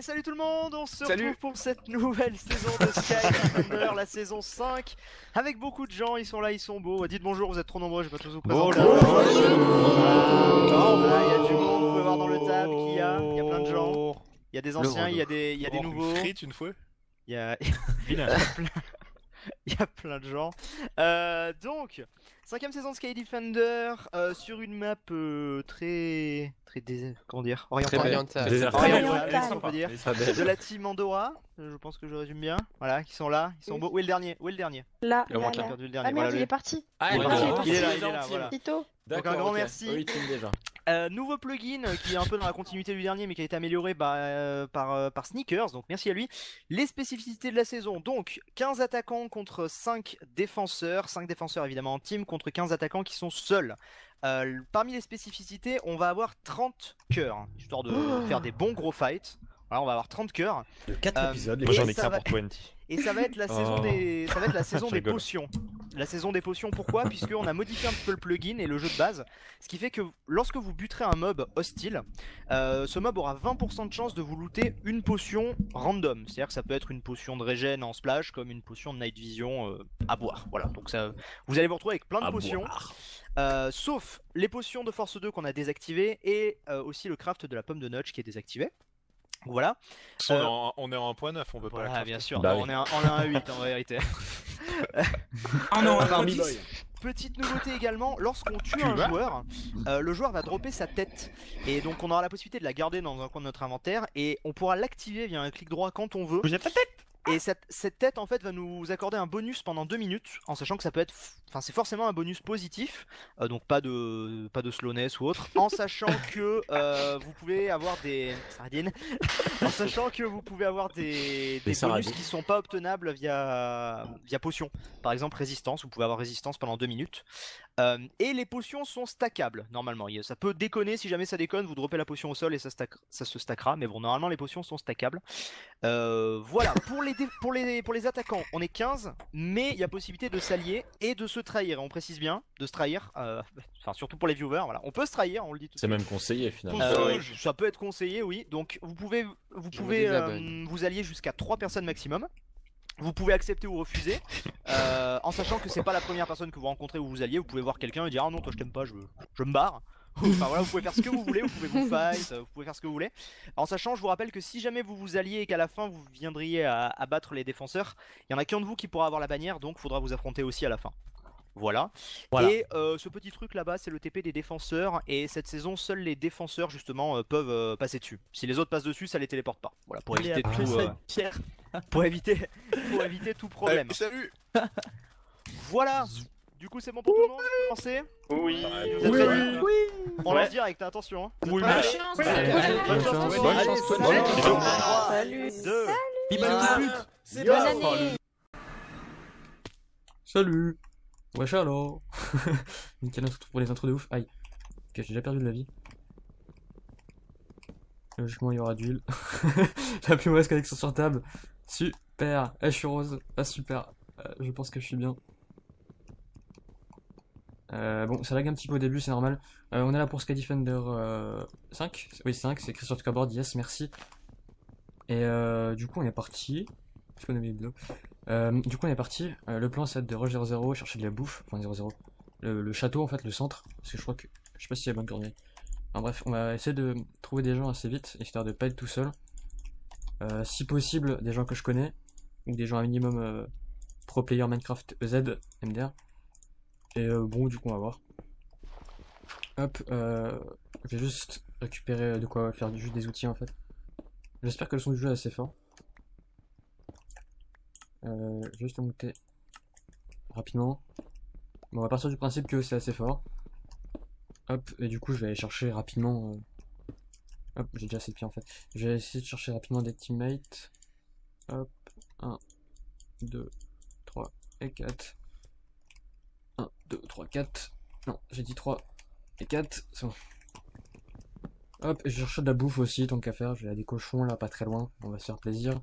salut tout le monde, on se Salut. retrouve pour cette nouvelle saison de Sky Defender, la saison 5, avec beaucoup de gens, ils sont là, ils sont beaux. Dites bonjour, vous êtes trop nombreux, je vais pas tous vous présenter. Bonjour. Voilà, il y a du monde, vous pouvez voir dans le tab qu'il y a, il y a plein de gens. Il y a des anciens, il y a des nouveaux. Frites une fois. Il y a... Il y a plein de gens. Donc, 5ème saison de Sky Defender sur une map comment dire, orientale. Orientale. Si on peut dire. De la team Andorra, je pense que je résume bien. Voilà, qui sont là, ils sont beaux. Où est le dernier? Là, J'ai là. perdu le dernier. Ah merde, Voilà, il est parti. il est parti, parti. il est Il est là, voilà. Tito. Donc un grand merci. Oui, team déjà. Nouveau plugin qui est un peu dans la continuité du dernier mais qui a été amélioré par Sneakers, donc merci à lui. Les spécificités de la saison, donc 15 attaquants contre 5 défenseurs évidemment en team contre 15 attaquants qui sont seuls. Parmi les spécificités, on va avoir 30 cœurs, histoire de faire des bons gros fights. Voilà, on va avoir 30 cœurs. De 4 épisodes, Moi, les j'en gars. ai qu'un pour 20. Et ça va être la saison des, Je rigole. potions. La saison des potions, pourquoi? Puisqu'on a modifié un petit peu le plugin et le jeu de base, ce qui fait que lorsque vous buterez un mob hostile, ce mob aura 20% de chance de vous looter une potion random. C'est-à-dire que ça peut être une potion de régène en splash, comme une potion de night vision à boire. Voilà, donc ça, vous allez vous retrouver avec plein de potions. Sauf les potions de force 2 qu'on a désactivées et aussi le craft de la pomme de notch qui est désactivé. Voilà. On est en 1.9, on peut pas la Voilà, crafter. bien sûr. Bah Non, oui. on est en 1.8 en vérité. Ah non, un Barbie Boy. Petite nouveauté également, lorsqu'on tue un joueur, le joueur va dropper sa tête. Et donc on aura la possibilité de la garder dans un coin de notre inventaire et on pourra l'activer via un clic droit quand on veut. Vous êtes la tête. Et cette tête en fait va nous accorder un bonus pendant 2 minutes, en sachant que ça peut être, enfin c'est forcément un bonus positif, donc pas de slowness ou autre, en sachant que vous pouvez avoir des sardines, en sachant que vous pouvez avoir des bonus sardines. qui sont pas obtenables via potion. Par exemple résistance, vous pouvez avoir résistance pendant 2 minutes. Et les potions sont stackables normalement. Ça peut déconner, si jamais ça déconne, vous droppez la potion au sol et ça se stackera. Mais bon, normalement les potions sont stackables. Voilà, pour les attaquants, on est 15, mais il y a possibilité de s'allier et de se trahir. Et on précise bien, de se trahir, enfin surtout pour les viewers, voilà. On peut se trahir, on le dit tout de C'est suite. même conseillé finalement. Ça peut être conseillé, oui. Donc vous pouvez vous allier jusqu'à 3 personnes maximum. Vous pouvez accepter ou refuser, en sachant que c'est pas la première personne que vous rencontrez ou vous alliez. Vous pouvez voir quelqu'un et dire ah non toi je t'aime pas, je me barre. Enfin voilà, vous pouvez faire ce que vous voulez, vous pouvez vous fight, vous pouvez faire ce que vous voulez. En sachant, je vous rappelle que si jamais vous vous alliez et qu'à la fin vous viendriez à battre les défenseurs, il y en a qu'un de vous qui pourra avoir la bannière, donc faudra vous affronter aussi à la fin. Voilà. Et ce petit truc là-bas, c'est le TP des défenseurs. Et cette saison, seuls les défenseurs justement peuvent passer dessus. Si les autres passent dessus, ça les téléporte pas. Voilà, pour éviter pour éviter tout problème. Salut. Voilà. Du coup, c'est bon pour tout le monde. Vous commencez? Oui. Vous êtes ready? On lance direct, attention. Hein. Oui, Allez, mais- bonne chance tout le monde. Bonne Allez, chance, bonne allez, chance. 3, Salut. 2, Bonne année. Salut. Wesh alors. Nickel intro pour les intros de ouf. Aïe. Ok, j'ai déjà perdu de la vie. Logiquement il y aura d'huile. La plus mauvaise connexion sur table. Super. Je suis rose. Ah super. Je pense que je suis bien. Bon, ça lag un petit peu au début, c'est normal. On est là pour Sky Defender 5. Oui, 5, c'est écrit sur le board. Yes, merci. Et du coup, on est parti. Est-ce qu'on a mis le vidéo? Du coup on est parti, le plan c'est de rush 0-0, chercher de la bouffe, enfin 0-0, le château en fait, le centre, parce que je crois que, je sais pas s'il y a bonne coordonnée. Enfin bref, on va essayer de trouver des gens assez vite, histoire de pas être tout seul. Si possible, des gens que je connais, ou des gens un minimum pro player Minecraft EZ, MDR. Et bon, du coup on va voir. Hop, je vais juste récupérer de quoi faire juste des outils en fait. J'espère que le son du jeu est assez fort. Juste monter rapidement. Bon, on va partir du principe que c'est assez fort. Hop, et du coup je vais aller chercher rapidement. Hop, j'ai déjà assez de pieds en fait. Je vais essayer de chercher rapidement des teammates. Hop, 1, 2, 3 et 4. 1, 2, 3, 4. Non, j'ai dit 3 et 4. C'est bon. Hop, et je cherche de la bouffe aussi, tant qu'à faire. J'ai des cochons là, pas très loin. On va se faire plaisir.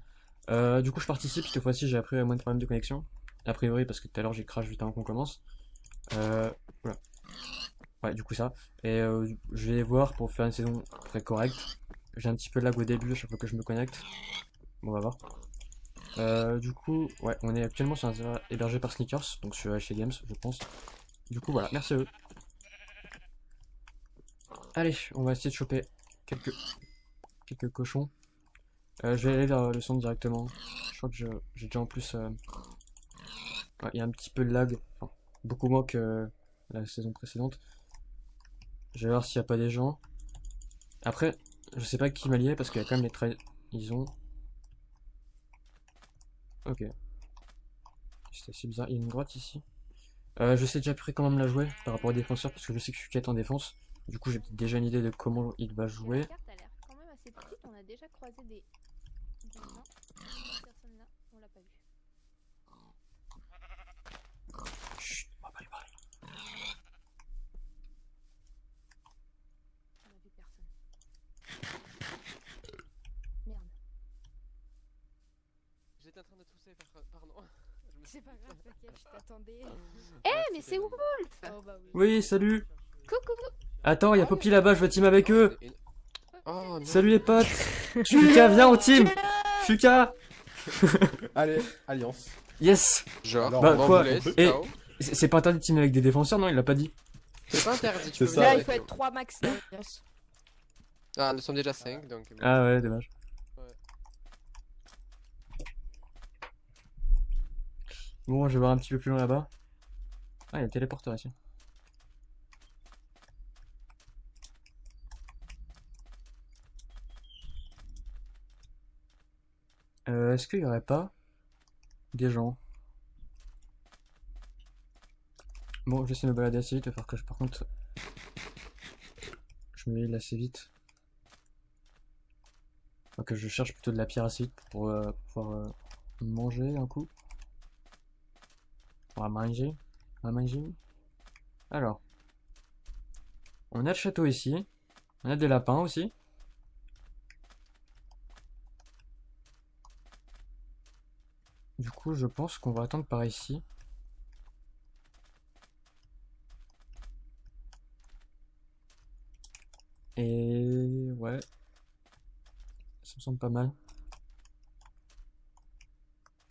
Du coup je participe, cette fois-ci j'ai appris moins de problèmes de connexion. A priori parce que tout à l'heure j'ai crash juste avant qu'on commence. Voilà. Ouais, du coup ça. Et je vais voir pour faire une saison très correcte. J'ai un petit peu de lag au début à chaque fois que je me connecte. Bon, on va voir. Du coup, ouais, on est actuellement sur un serveur hébergé par Sneakers, donc sur HC Games, je pense. Du coup, voilà, merci à eux. Allez, on va essayer de choper quelques cochons. Je vais aller vers le centre directement. Je crois que j'ai déjà en plus... ouais, il y a un petit peu de lag, enfin, beaucoup moins que la saison précédente. Je vais voir s'il n'y a pas des gens. Après, je sais pas qui m'a lié parce qu'il y a quand même les trahisons. Ok. C'est assez bizarre. Il y a une grotte ici. Je sais déjà plus comment me la jouer par rapport aux défenseurs parce que je sais que je suis quête en défense. Du coup, j'ai déjà une idée de comment il va jouer. La carte a l'air quand même assez petite. On a déjà croisé des humains. Cette personne-là, on l'a pas vu. Chut, on va pas lui parler. On a vu personne. Merde. Vous êtes en train de tousser, pardon. C'est pas grave, t'inquiète, je t'attendais. Eh, mais c'est Wolf! Oh bah oui. Oui, salut. Coucou! Attends, il y a Poppy là-bas, je veux team avec eux. Oh non. Salut les potes. Fuka, viens au team. Fuka. Allez, alliance. Yes. Genre, Alors, bah, bon, quoi vous laisse, Et- ciao. C'est pas interdit de teamer avec des défenseurs, non? Il l'a pas dit. C'est pas interdit, tu C'est peux ça. venir Là, il avec faut nous. être 3 max. Yes. Ah, nous sommes déjà 5, donc... Ah ouais, dommage. Ouais. Bon, je vais voir un petit peu plus loin là-bas. Ah, il y a le téléporteur ici. Est-ce qu'il y aurait pas des gens? Bon, j'essaie de me balader assez vite, il va falloir que par contre, je me heal assez vite. Enfin, que je cherche plutôt de la pierre assez vite pour pouvoir manger un coup. On va manger. On va manger. Alors. On a le château ici. On a des lapins aussi. Du coup, je pense qu'on va attendre par ici. Et ouais. Ça me semble pas mal.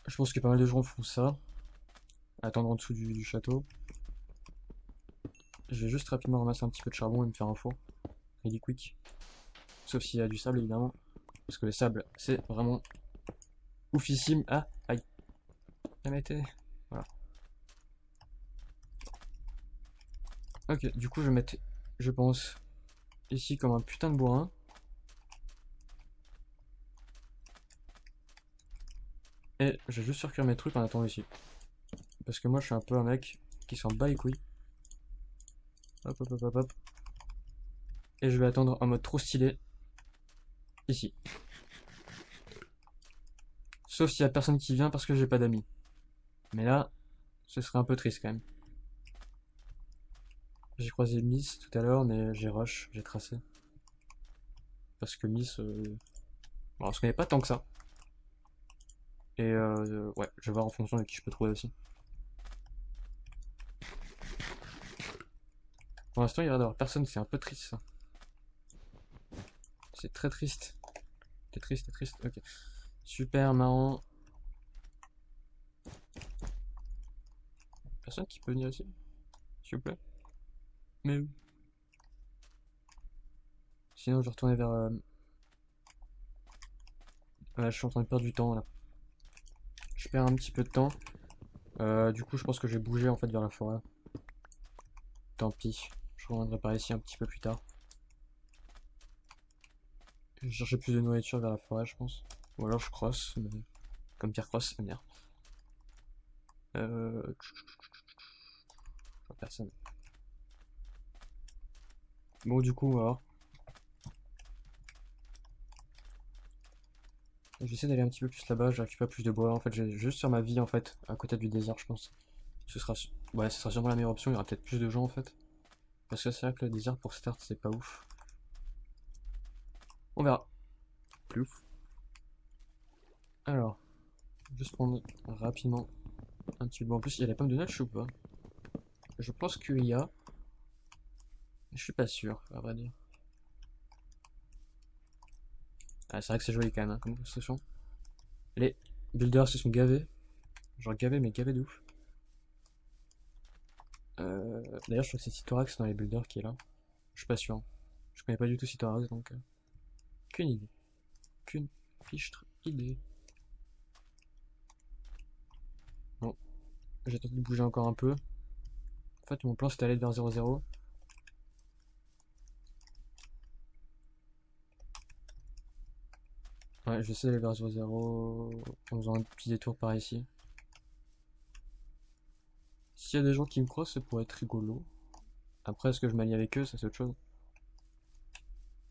Je pense que pas mal de gens font ça. Attendre en dessous du château. Je vais juste rapidement ramasser un petit peu de charbon et me faire un four. Really quick. Sauf s'il y a du sable évidemment. Parce que le sable c'est vraiment oufissime. Ah, aïe. Elle m'a été. Voilà. Ok, du coup je vais mettre, je pense, ici comme un putain de bourrin. Et je vais juste surcuire mes trucs en attendant ici. Parce que moi je suis un peu un mec qui s'en bat les couilles. Hop hop hop hop hop. Et je vais attendre en mode trop stylé. Ici. Sauf s'il y a personne qui vient parce que j'ai pas d'amis. Mais là, ce serait un peu triste quand même. J'ai croisé Miss tout à l'heure, mais j'ai rush, j'ai tracé. Parce que Miss, bon, on se connaît pas tant que ça. Et ouais, je vais voir en fonction de qui je peux trouver aussi. Pour l'instant, il y a l'air d'avoir personne, c'est un peu triste ça. C'est très triste. T'es triste, t'es triste, ok. Super marrant. Personne qui peut venir ici, s'il vous plaît. Mais où? Sinon, je vais retourner vers. Voilà, je suis en train de perdre du temps là. Je perds un petit peu de temps. Du coup, je pense que je vais bouger en fait vers la forêt. Tant pis. Je reviendrai par ici un petit peu plus tard. Je vais chercher plus de nourriture vers la forêt, je pense. Ou alors je crosse, mais... comme Pierre crosse, merde. Je vois personne. Bon, du coup, on va voir. J'essaie d'aller un petit peu plus là-bas, je récupère plus de bois. En fait, j'ai juste sur ma vie, en fait, à côté du désert, je pense. Ce sera, ouais, ce sera sûrement la meilleure option. Il y aura peut-être plus de gens, en fait. Parce que c'est vrai que le désert pour start, c'est pas ouf. On verra. Plus ouf. Alors, juste prendre rapidement un petit peu de bois. En plus, il y a les pommes de notch ou pas? Je pense qu'il y a. Je suis pas sûr, à vrai dire. Ah, c'est vrai que c'est joli quand même, hein, comme construction. Les builders se sont gavés. Genre gavés, mais gavés de ouf. D'ailleurs, je crois que c'est Cytorax dans les builders qui est là. Je suis pas sûr. Hein. Je connais pas du tout Cytorax, donc... Qu'une idée. Qu'une fichtre idée. Bon. J'ai tenté de bouger encore un peu. En fait, mon plan c'était d'aller vers 0-0. Ouais, je vais essayer d'aller vers 0-0 en faisant un petit détour par ici. S'il y a des gens qui me croisent, ça pourrait être rigolo. Après, est-ce que je m'allie avec eux, ça c'est autre chose.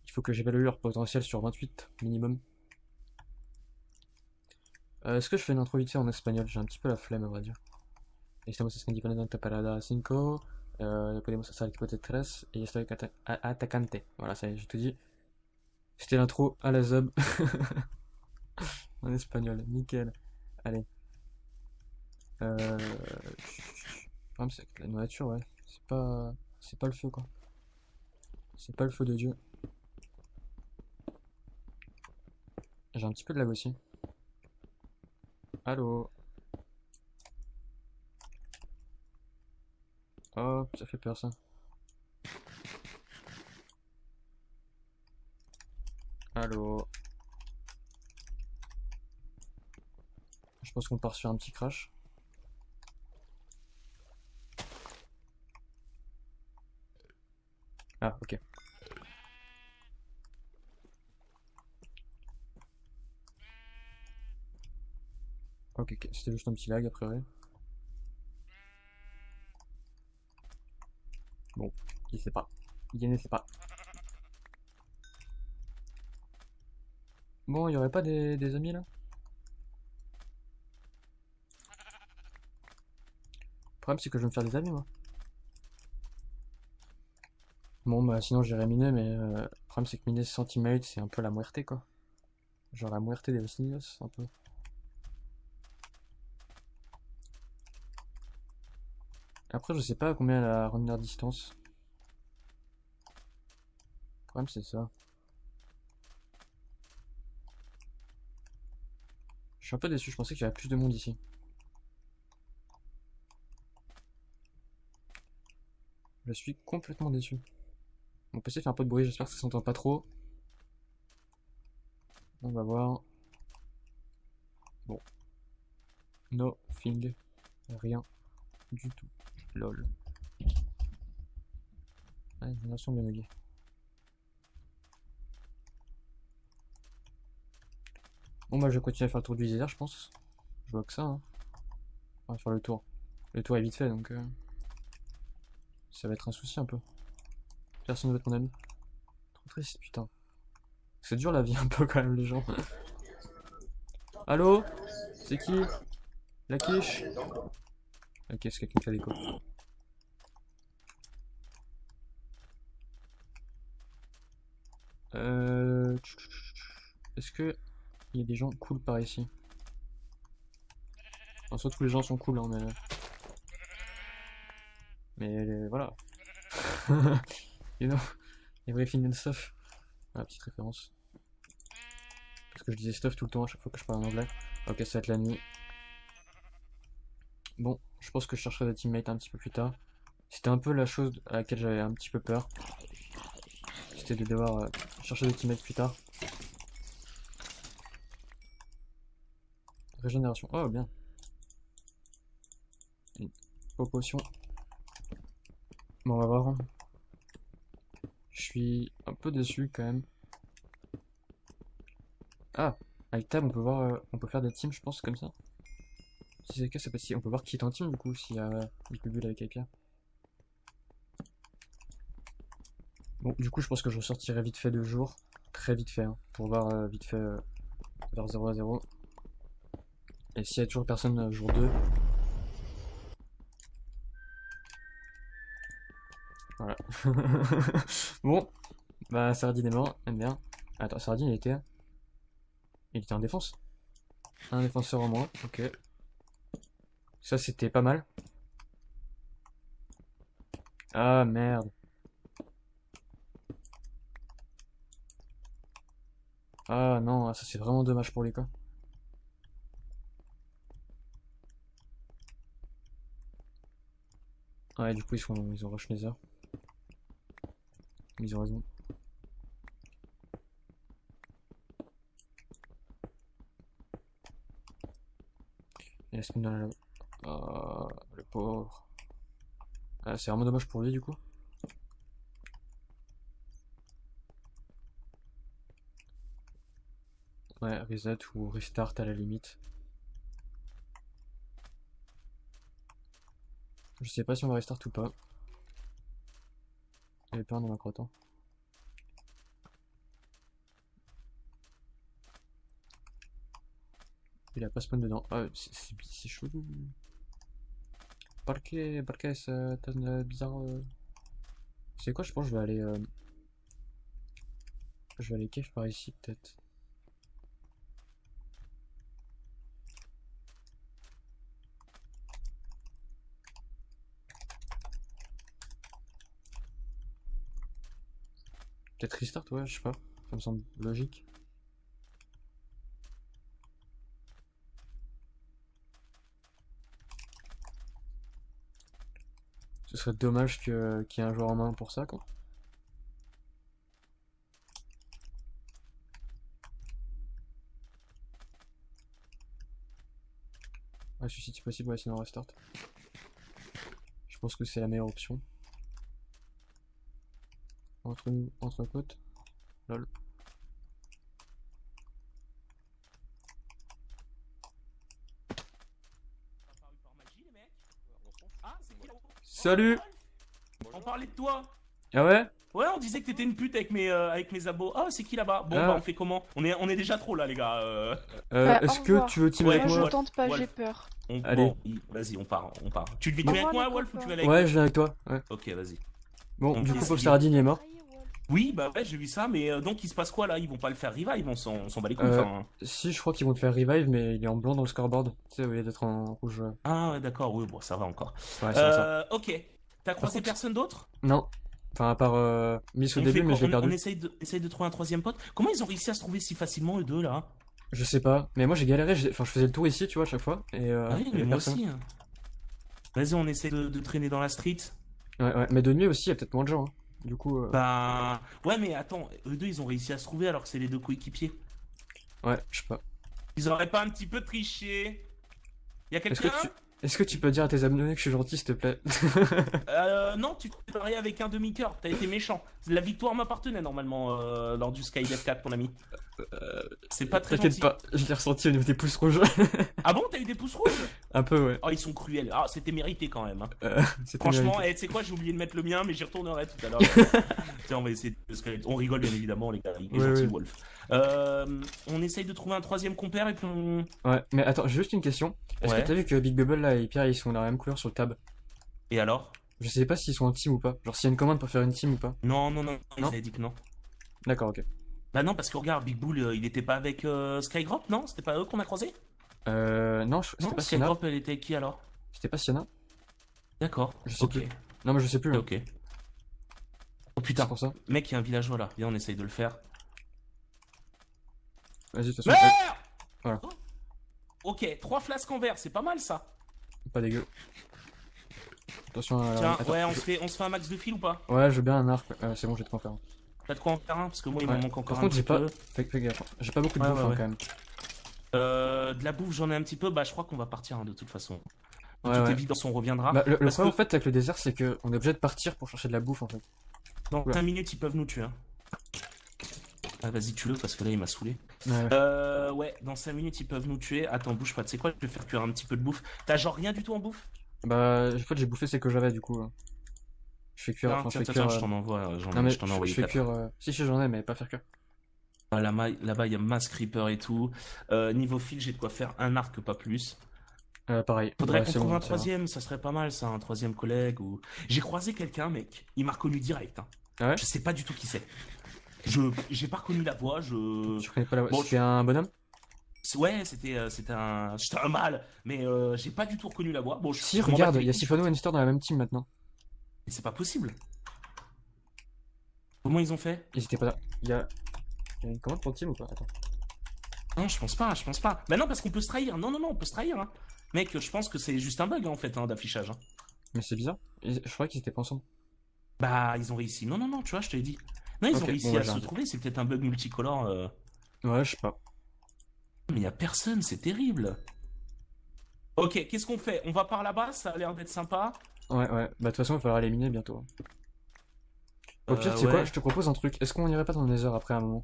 Il faut que j'évalue leur potentiel sur 28 minimum. Est-ce que je fais une intro vite fait en espagnol? J'ai un petit peu la flemme, à vrai dire. Estamos escandipando parada 5. Podemos hacer el equipo de 3. Et estoy atacante. Voilà, ça y est, j'ai tout dit. C'était l'intro à la zob. En espagnol, nickel. Allez. Le problème c'est que la nourriture, ouais. C'est pas le feu, quoi. C'est pas le feu de Dieu. J'ai un petit peu de lag aussi. Allô? Oh, ça fait peur ça. Allô? Je pense qu'on part sur un petit crash. Ah, ok. Ok, ok, c'était juste un petit lag a priori. Bon, il sait pas. Il ne sait pas. Bon, il y aurait pas des amis là? Le problème c'est que je vais me faire des amis moi. Bon bah sinon j'irai miner mais le problème c'est que miner sans teammate c'est un peu la muerte quoi. Genre la muerte des niños un peu. Après je sais pas à combien la runner distance. Le problème c'est ça. Je suis un peu déçu, je pensais qu'il y avait plus de monde ici. Je suis complètement déçu. Mon PC fait un peu de bruit, j'espère que ça s'entend pas trop. On va voir. Bon. Nothing. Rien du tout. Lol. Ah, j'ai l'impression de bugger. Bon bah je vais continuer à faire le tour du désert je pense. Je vois que ça. Hein. On va faire le tour. Le tour est vite fait donc ça va être un souci un peu. Personne ne veut être mon ami. Trop triste putain. C'est dur la vie un peu quand même les gens. Allô? C'est qui? La quiche? Ok, c'est quelqu'un qui a l'écho. Est-ce que il y a des gens cool par ici? En soit tous les gens sont cool hein, mais voilà. You know, everything and stuff. Ah, petite référence. Parce que je disais stuff tout le temps à chaque fois que je parle en anglais. Ok, ça va être la nuit. Bon, je pense que je chercherai des teammates un petit peu plus tard. C'était un peu la chose à laquelle j'avais un petit peu peur. C'était de devoir chercher des teammates plus tard. Régénération. Oh, bien. Une potion. Bon, on va voir. Je suis un peu déçu quand même. Ah, avec Tab, on peut voir, on peut faire des teams, je pense, comme ça. Si c'est le cas, c'est possible. On peut voir qui est en team du coup, s'il y a du bulle avec quelqu'un. Bon, du coup, je pense que je ressortirai vite fait 2 jours. Très vite fait, hein, pour voir vite fait vers 0 à 0. Et s'il y a toujours personne jour 2. Voilà. Bon, bah Sardine est mort, aime bien. Attends, Sardine il était en défense. Un défenseur en moins, ok. Ça c'était pas mal. Ah merde. Ah non, ça c'est vraiment dommage pour les cas. Ouais, du coup ils ont rush Nether. Ils ont raison. Il la semaine dans la... Ah, le pauvre. Ah, c'est vraiment dommage pour lui du coup. Ouais, reset ou restart à la limite. Je sais pas si on va restart ou pas. Il y avait pas un dans ma crotte. Hein. Il a pas spawn dedans. Ah, c'est chelou. Parquet, c'est bizarre. C'est quoi, je pense que je vais aller. Je vais aller cave par ici peut-être. Peut-être restart, ouais, je sais pas. Ça me semble logique. Ce serait dommage qu'il y ait un joueur en main pour ça, quoi. Ah, si c'est possible, ouais, sinon restart. Je pense que c'est la meilleure option. Entre potes. Lol. Salut! On parlait de toi. Ah ouais? Ouais, on disait que t'étais une pute avec mes abos. Ah, c'est qui là-bas? Bon, Ah. bah, on fait comment? On est déjà trop là, les gars. Est-ce au que revoir. tu veux team Ouais, avec Moi, moi? je tente pas, Wolf. j'ai peur. Allez. Bon, vas-y, on part. Tu viens Au avec revoir, moi, les Wolf, ou tu copains. veux aller avec Ouais, je viens avec toi. Ouais. Ok, vas-y. Bon, Donc, du coup, qu'est-ce Paul qu'il- Saradine il est mort. Oui, bah ouais, j'ai vu ça, mais donc il se passe quoi là? Ils vont pas le faire revive, on s'en bat les couilles. Euh, Enfin... Si, je crois qu'ils vont te faire revive, mais il est en blanc dans le scoreboard. Tu sais, au lieu d'être en rouge. Ah, ouais, d'accord, oui, bon, ça va encore. Ouais, c'est ça. Ok. T'as croisé contre- personne d'autre? Non. Enfin, à part Miss au On début, fait mais quoi? je l'ai On perdu. essaye de trouver un troisième pote. Comment ils ont réussi à se trouver si facilement, eux deux là? Je sais pas. Mais moi, j'ai galéré. Enfin, je faisais le tour ici, tu vois, à chaque fois. Et Ah oui, il y mais avait moi personne. aussi. Hein. Vas-y, on essaie de traîner dans la street. Ouais. Mais de nuit aussi, il y a peut-être moins de gens. Hein. Du coup. Bah. Ouais, mais attends, eux deux ils ont réussi à se trouver alors que c'est les deux coéquipiers. Ouais, je sais pas. Ils auraient pas un petit peu triché? Y'a Est-ce quelqu'un? que tu peux dire à tes abonnés que je suis gentil, s'il te plaît? Non, tu t'es barré avec un demi-cœur, t'as été méchant. La victoire m'appartenait normalement lors du Skydev 4, mon ami. C'est pas très T'inquiète gentil. pas, je l'ai ressenti au niveau des pouces rouges. Ah bon, t'as eu des pouces rouges? Un peu, ouais. Oh, ils sont cruels. Ah, c'était mérité quand même. Hein. C'était Franchement, mérité. tu sais quoi, j'ai oublié de mettre le mien, mais j'y retournerai tout à l'heure. Tiens, on va essayer on rigole bien évidemment, les gars. Il est Ouais, gentil, ouais. Wolf. On essaye de trouver un troisième compère et puis on. Ouais, mais attends, j'ai juste une question. Est-ce Ouais. que t'as vu que Big Bubble là et Pierre ils sont de la même couleur sur le tab? Et alors? Je sais pas s'ils sont en team ou pas. Genre s'il y a une commande pour faire une team ou pas. Non, ils Non. avaient dit que non. D'accord, ok. Bah non, parce que regarde, Big Bull, il était pas avec Skydrop, non? C'était pas eux qu'on a croisé? Non, c'était Non, pas Sienna. Skydrop, elle était avec qui alors? C'était pas Sienna. D'accord. Je sais Ok. plus. Non, mais je sais plus. hein. Ok. Oh C'est putain, pour ça. mec, il y a un villageois là. Viens, on essaye de le faire. Vas-y, de toute façon. Meurs! Voilà. Oh. Ok, 3 flasques en verre, c'est pas mal ça. Pas dégueu. Attention à Tiens, attends, ouais, on se fait un max de fil ou pas? Ouais, je veux bien un arc. C'est bon, j'ai de quoi en faire. T'as de quoi en faire un? Parce que moi, il Ouais. m'en manque encore Par un contre, j'ai petit pas. peu. Fais gaffe. J'ai pas beaucoup de Ouais, bouffe ouais, hein, ouais. quand même. De la bouffe, j'en ai un petit peu. Bah, je crois qu'on va partir hein, de toute façon. De Ouais, toute ouais. évidence, on reviendra. Bah, le Parce problème que en fait avec le désert, c'est que on est obligé de partir pour chercher de la bouffe en fait. dans ouais. 5 minutes, ils peuvent nous tuer. Hein. Ah, vas-y, tue-le parce que là, il m'a saoulé. Ouais. Ouais, dans 5 minutes, ils peuvent nous tuer. Attends, bouge pas. Tu sais quoi? Je vais faire cuire un petit peu de bouffe. T'as genre rien du tout en bouffe? Bah, en fait, j'ai bouffé ce que j'avais du coup. Je fais cuire. Tiens, Enfin, je tiens, fais tiens, cuire. je t'en envoie. Non, mais Je t'en ai envoyé je fais 4. cuire. Si, j'en ai, mais pas faire cuire. Ah, là-bas, il y a mass creeper et tout. Niveau fil, j'ai de quoi faire un arc, pas plus. Pareil. Faudrait Ouais, qu'on c'est trouve bon, un ça va. troisième, ça serait pas mal ça, un troisième collègue ou. J'ai croisé quelqu'un, mec. Il m'a reconnu direct. Hein. Ah ouais? Je sais pas du tout qui c'est. J'ai pas reconnu la voix. Tu connais pas la voix? Bon, C'était un bonhomme? Ouais, c'était un mâle, mais j'ai pas du tout reconnu la voie. Bon, Si, je m'en regarde, bats il les y a couilles. Sifano et Nestor dans la même team maintenant. Mais c'est pas possible. Comment ils ont fait? Ils étaient pas là. Il y a une commande pour le team ou pas? Attends. Non, je pense pas, je pense pas. Bah non, parce qu'on peut se trahir. Non, on peut se trahir. Hein. Mec, je pense que c'est juste un bug en fait d'affichage. Hein. Mais c'est bizarre. Je croyais qu'ils étaient pas ensemble. Bah, ils ont réussi. Non, tu vois, je te l'ai dit. Non, ils ont réussi à se j'arrête. retrouver. C'est peut-être un bug multicolore. Ouais, je sais pas. Mais y a personne, c'est terrible. Ok, qu'est-ce qu'on fait? On va par là-bas, ça a l'air d'être sympa. Ouais. Bah, de toute façon, il va falloir éliminer bientôt. Au pire, tu sais ouais. quoi, je te propose un truc. Est-ce qu'on irait pas dans les heures après un moment?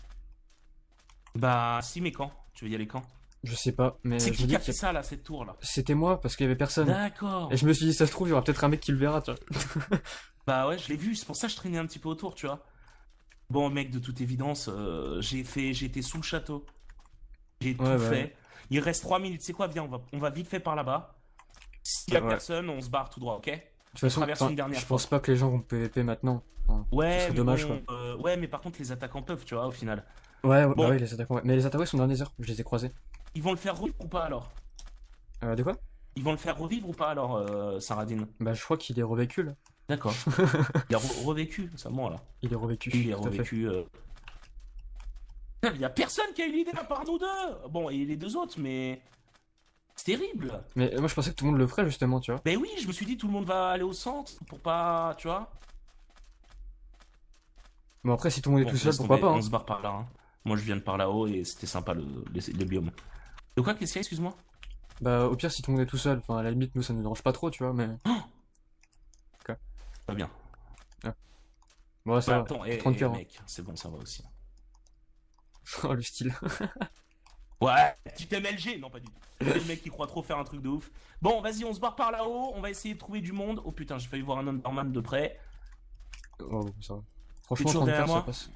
Bah, si, mais quand? Tu veux y aller quand? Je sais pas, mais C'est je me qui dis a que fait ça là, cette tour là? c'était moi parce qu'il y avait personne. D'accord. Et je me suis dit, ça se trouve, il y aura peut-être un mec qui le verra, tu vois. Bah ouais, je l'ai vu, c'est pour ça que je traînais un petit peu autour, tu vois. Bon, mec, de toute évidence, j'ai été sous le château. J'ai tout Ouais, fait. Il reste 3 minutes, c'est quoi? Viens, on va vite fait par là-bas. S'il y a Ouais. personne, on se barre tout droit, ok? De toute façon, traverse une dernière je pense pas que les gens vont PVP maintenant. Ouais, serait mais dommage, bon, ouais, mais par contre, les attaquants peuvent, tu vois, au final. Ouais, Bon. bah oui, les attaquants. Ouais. Mais les attaquants ils sont dans les heures, je les ai croisés. Ils vont le faire revivre ou pas alors? De quoi? Ils vont le faire revivre ou pas alors, Saradine? Bah, je crois qu'il est revécu là. D'accord. Il a revécu, c'est bon là. Il est revécu. Il est tout à fait. revécu. Il y a personne qui a eu l'idée à part nous deux! Bon, et les deux autres, mais. C'est terrible! Mais moi je pensais que tout le monde le ferait justement, tu vois. Ben oui, je me suis dit tout le monde va aller au centre pour pas. Tu vois? Bon, après, si tout le monde est Bon, tout seul, laisse pourquoi tomber, pas, hein. On se barre par là. Hein. Moi je viens de par là-haut et c'était sympa le biome. De quoi, qu'est-ce qu'il y a, excuse-moi? Bah, au pire, si tout le monde est tout seul, enfin, à la limite, nous ça nous dérange pas trop, tu vois, mais. Pas bien. Bon, ça Bah, va. attends, 30 cœurs. mec, c'est bon, ça va aussi. Oh, le style. Ouais, petit MLG, non pas du tout. C'est le mec qui croit trop faire un truc de ouf. Bon, vas-y, on se barre par là-haut, on va essayer de trouver du monde. Oh putain, j'ai failli voir un Underman de près. Oh, ça va. T'es Franchement, toujours 30 derrière cœurs, ça moi? passe.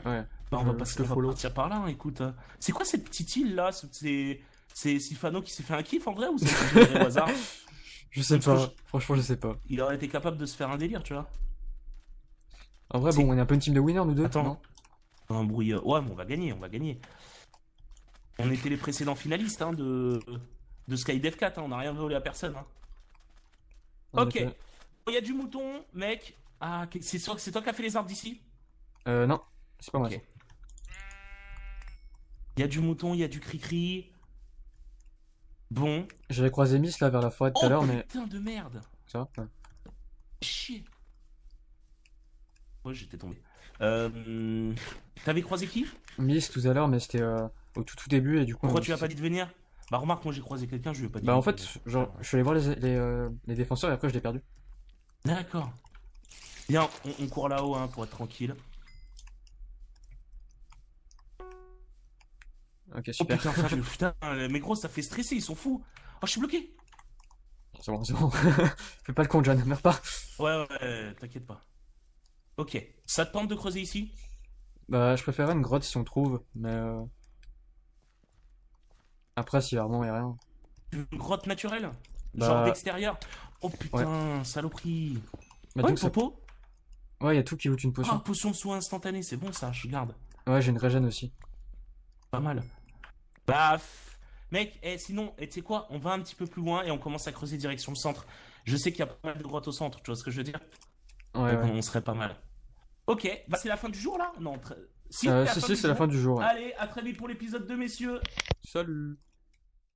Ouais. Ouais. Bah, on va Je follow. partir par là, hein, écoute. C'est quoi cette petite île là? C'est Sifano qui s'est fait un kiff en vrai ou c'est au hasard? Je sais Parce pas. que Franchement, je sais pas. Il aurait été capable de se faire un délire, tu vois. En vrai, C'est- bon, on est un peu une team de winners, nous deux. Attends. Non Un bruit. Ouais, mais on va gagner, on va gagner. On était les précédents finalistes hein, de Skydev 4, hein, on n'a rien volé à personne. Hein. En Ok. effet. Il y a du mouton, mec. Ah, c'est toi qui as fait les arbres d'ici? Non. C'est pas moi. Ok. ça. Il y a du mouton, il y a du cri-cri. Bon. J'avais croisé Miss là vers la forêt tout à Oh l'heure, mais. putain de merde. Ça va ouais. Chier. Ouais, j'étais tombé. T'avais croisé qui? Miss tout à l'heure, mais c'était au tout début et du coup. Pourquoi tu m'as pas dit de venir? Bah remarque, moi j'ai croisé quelqu'un, je lui ai pas dit. Bah, en de fait, venir. genre, je suis allé voir les défenseurs et après je l'ai perdu. D'accord. Bien, on court là-haut hein, pour être tranquille. Ok, Oh super. putain, putain, mais gros, ça fait stresser, ils sont fous. Oh, je suis bloqué. C'est bon, c'est bon. Fais pas le con, John, meurs pas. Ouais, t'inquiète pas. Ok, ça te tente de creuser ici? Bah, je préférerais une grotte si on trouve, mais. Après, si vraiment y a rien. Une grotte naturelle? Bah- Genre d'extérieur? Oh putain, saloperie. Bah, Ouais, donc, ça- popo? Ouais, y a tout qui goûte une Ah, potion. potion de soin instantané, c'est bon ça, je garde. Ouais, j'ai une régène aussi. Pas mal. Bah, mec, sinon, tu sais quoi? On va un petit peu plus loin et on commence à creuser direction le centre. Je sais qu'il y a pas mal de grottes au centre, tu vois ce que je veux dire? Ouais, Donc ouais. on serait pas mal. Ok, bah c'est la fin du jour là? Non, si, Si, c'est la fin du jour. Ouais. Allez, à très vite pour l'épisode 2, messieurs. Salut.